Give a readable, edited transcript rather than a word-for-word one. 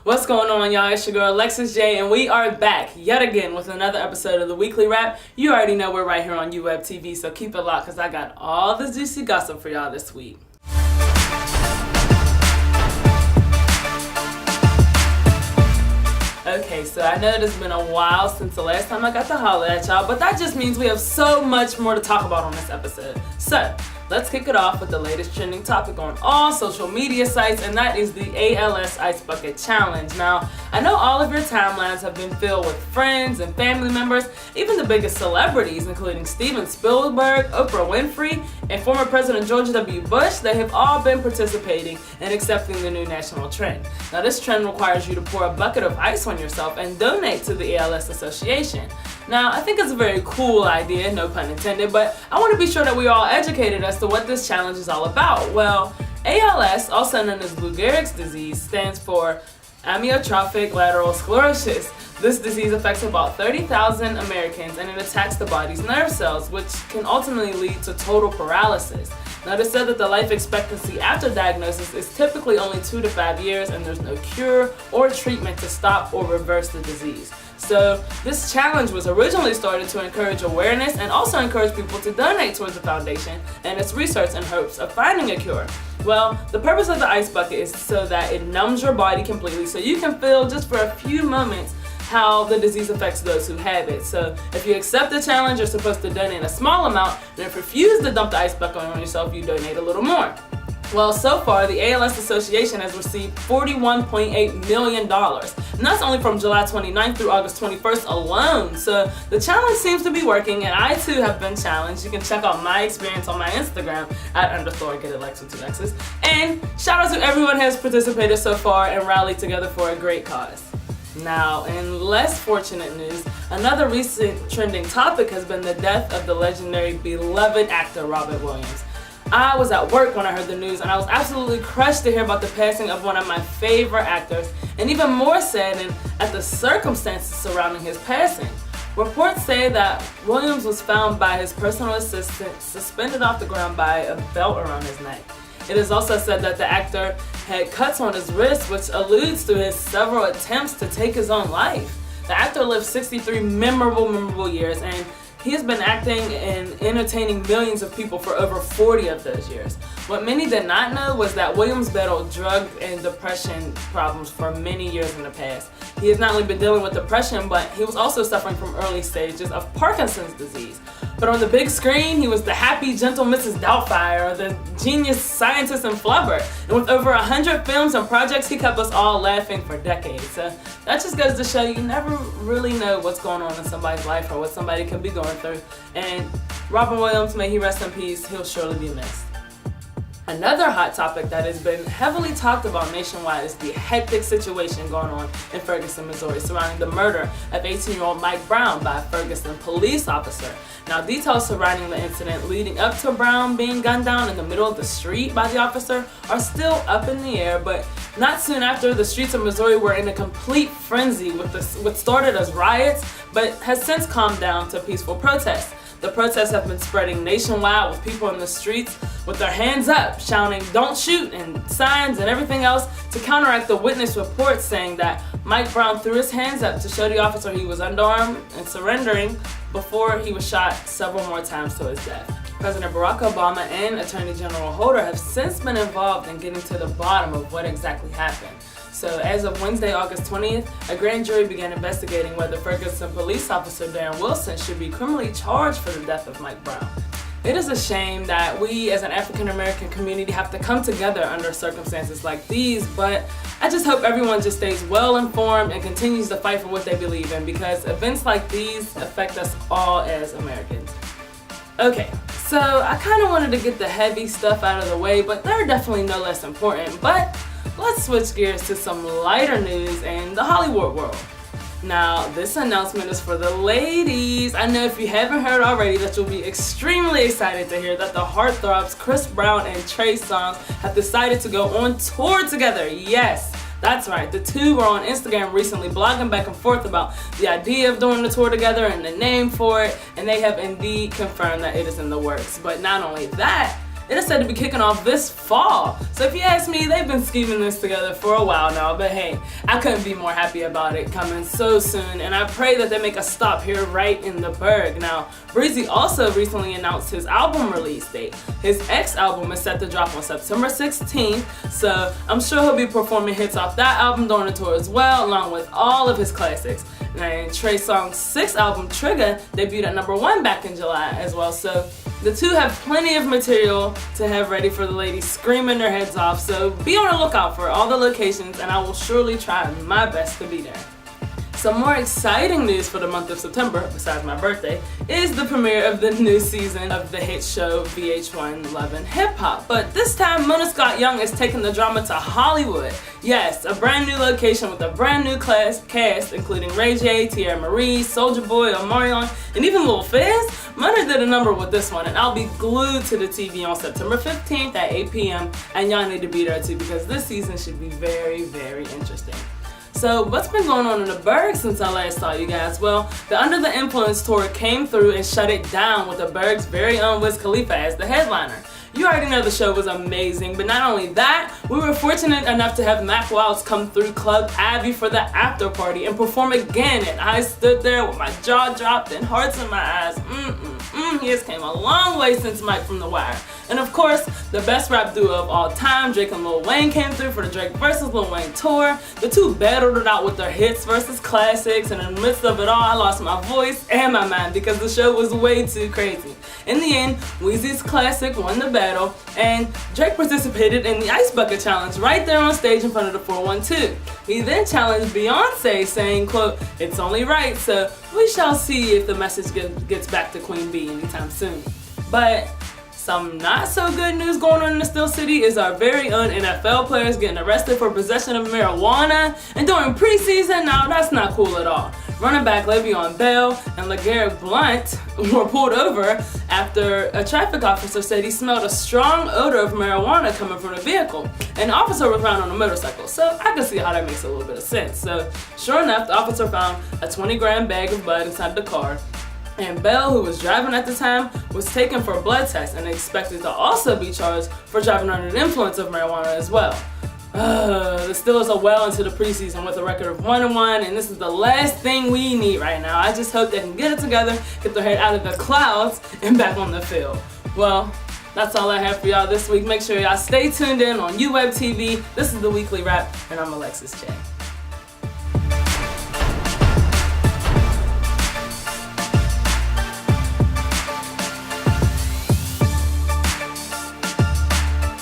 What's going on, y'all? It's your girl Alexis J, and we are back yet again with another episode of the Weekly Wrap. You already know we're right here on UwebTV, so keep it locked because I got all the juicy gossip for y'all this week. Okay, so I know it's been a while since the last time I got to holler at y'all, but that just means we have so much more to talk about on this episode. So, let's kick it off with the latest trending topic on all social media sites, and that is the ALS Ice Bucket Challenge. Now, I know all of your timelines have been filled with friends and family members, even the biggest celebrities, including Steven Spielberg, Oprah Winfrey, and former President George W. Bush. They have all been participating and accepting the new national trend. Now, this trend requires you to pour a bucket of ice on yourself and donate to the ALS Association. Now, I think it's a very cool idea, no pun intended, but I want to be sure that we are all educated as to what this challenge is all about. Well, ALS, also known as Lou Gehrig's disease, stands for amyotrophic lateral sclerosis. This disease affects about 30,000 Americans, and it attacks the body's nerve cells, which can ultimately lead to total paralysis. Now, it is said that the life expectancy after diagnosis is typically only 2 to 5 years, and there's no cure or treatment to stop or reverse the disease. So this challenge was originally started to encourage awareness and also encourage people to donate towards the foundation and its research in hopes of finding a cure. Well, the purpose of the ice bucket is so that it numbs your body completely so you can feel just for a few moments how the disease affects those who have it. So if you accept the challenge, you're supposed to donate a small amount, and if you refuse to dump the ice bucket on yourself, you donate a little more. Well, so far, the ALS Association has received $41.8 million, and that's only from July 29th through August 21st alone. So the challenge seems to be working, and I too have been challenged. You can check out my experience on my Instagram at _getAlexis2Alexis. And shout out to everyone who has participated so far and rallied together for a great cause. Now, in less fortunate news, another recent trending topic has been the death of the legendary beloved actor Robin Williams. I was at work when I heard the news, and I was absolutely crushed to hear about the passing of one of my favorite actors, and even more saddened at the circumstances surrounding his passing. Reports say that Williams was found by his personal assistant suspended off the ground by a belt around his neck. It is also said that the actor had cuts on his wrist, which alludes to his several attempts to take his own life. The actor lived 63 memorable years, and he has been acting and entertaining millions of people for over 40 of those years. What many did not know was that Williams battled drug and depression problems for many years in the past. He has not only been dealing with depression, but he was also suffering from early stages of Parkinson's disease. But on the big screen, he was the happy, gentle Mrs. Doubtfire, or the genius scientist and flubber. And with over 100 films and projects, he kept us all laughing for decades. So that just goes to show you never really know what's going on in somebody's life or what somebody could be going through. And Robin Williams, may he rest in peace, he'll surely be missed. Another hot topic that has been heavily talked about nationwide is the hectic situation going on in Ferguson, Missouri, surrounding the murder of 18-year-old Mike Brown by a Ferguson police officer. Now, details surrounding the incident leading up to Brown being gunned down in the middle of the street by the officer are still up in the air, but not soon after, the streets of Missouri were in a complete frenzy with what started as riots, but has since calmed down to peaceful protests. The protests have been spreading nationwide with people in the streets with their hands up, shouting "Don't shoot" and signs and everything else to counteract the witness reports saying that Mike Brown threw his hands up to show the officer he was unarmed and surrendering before he was shot several more times to his death. President Barack Obama and Attorney General Holder have since been involved in getting to the bottom of what exactly happened. So as of Wednesday, August 20th, a grand jury began investigating whether Ferguson police officer Darren Wilson should be criminally charged for the death of Mike Brown. It is a shame that we as an African American community have to come together under circumstances like these, but I just hope everyone just stays well informed and continues to fight for what they believe in, because events like these affect us all as Americans. Okay, so I kind of wanted to get the heavy stuff out of the way, but they're definitely no less important. But let's switch gears to some lighter news in the Hollywood world. Now, this announcement is for the ladies. I know if you haven't heard already that you'll be extremely excited to hear that the heartthrobs Chris Brown and Trey Songz have decided to go on tour together. Yes, that's right. The two were on Instagram recently blogging back and forth about the idea of doing the tour together and the name for it, and they have indeed confirmed that it is in the works. But not only that, It is said to be kicking off this fall. So if you ask me, they've been scheming this together for a while now, but hey, I couldn't be more happy about it coming so soon, and I pray that they make a stop here right in the Berg. Now, Breezy also recently announced his album release date. His X album is set to drop on September 16th, so I'm sure he'll be performing hits off that album during the tour as well, along with all of his classics. And Trey Songz' 6th album, Trigger, debuted at #1 back in July as well, so the two have plenty of material to have ready for the ladies screaming their heads off, so be on the lookout for all the locations, and I will surely try my best to be there. Some more exciting news for the month of September, besides my birthday, is the premiere of the new season of the hit show VH1 Love Hip Hop. But this time, Mona Scott Young is taking the drama to Hollywood. Yes, a brand new location with a brand new cast, including Ray J, Tierra Marie, Soulja Boy, Omarion, and even Lil Fizz. Mona did a number with this one, and I'll be glued to the TV on September 15th at 8 p.m. And y'all need to be there too, because this season should be very, very interesting. So what's been going on in the Berg since I last saw you guys? Well, the Under the Influence tour came through and shut it down with the Berg's very own Wiz Khalifa as the headliner. You already know the show was amazing, but not only that, we were fortunate enough to have Mac Wilds come through Club Abbey for the after party and perform again, and I stood there with my jaw dropped and hearts in my eyes. He has came a long way since Mike from The Wire. And of course, the best rap duo of all time, Drake and Lil Wayne, came through for the Drake vs. Lil Wayne tour. The two battled it out with their hits versus classics, and in the midst of it all, I lost my voice and my mind because the show was way too crazy. In the end, Weezy's classic won the battle, and Drake participated in the Ice Bucket Challenge right there on stage in front of the 412. He then challenged Beyonce, saying, quote, "It's only right, so we shall see if the message gets back to Queen Bee anytime soon." But some not so good news going on in the Steel City is our very own NFL players getting arrested for possession of marijuana and during preseason. Now that's not cool at all. Running back Le'Veon Bell and LeGarrette Blount were pulled over after a traffic officer said he smelled a strong odor of marijuana coming from the vehicle. And the officer was riding on a motorcycle, so I can see how that makes a little bit of sense. So sure enough, the officer found a 20-gram bag of bud inside the car. And Bell, who was driving at the time, was taken for a blood test and expected to also be charged for driving under the influence of marijuana as well. The Steelers are well into the preseason with a record of 1-1, and this is the last thing we need right now. I just hope they can get it together, get their head out of the clouds, and back on the field. Well, that's all I have for y'all this week. Make sure y'all stay tuned in on UwebTV. This is the Weekly Wrap, and I'm Alexis J.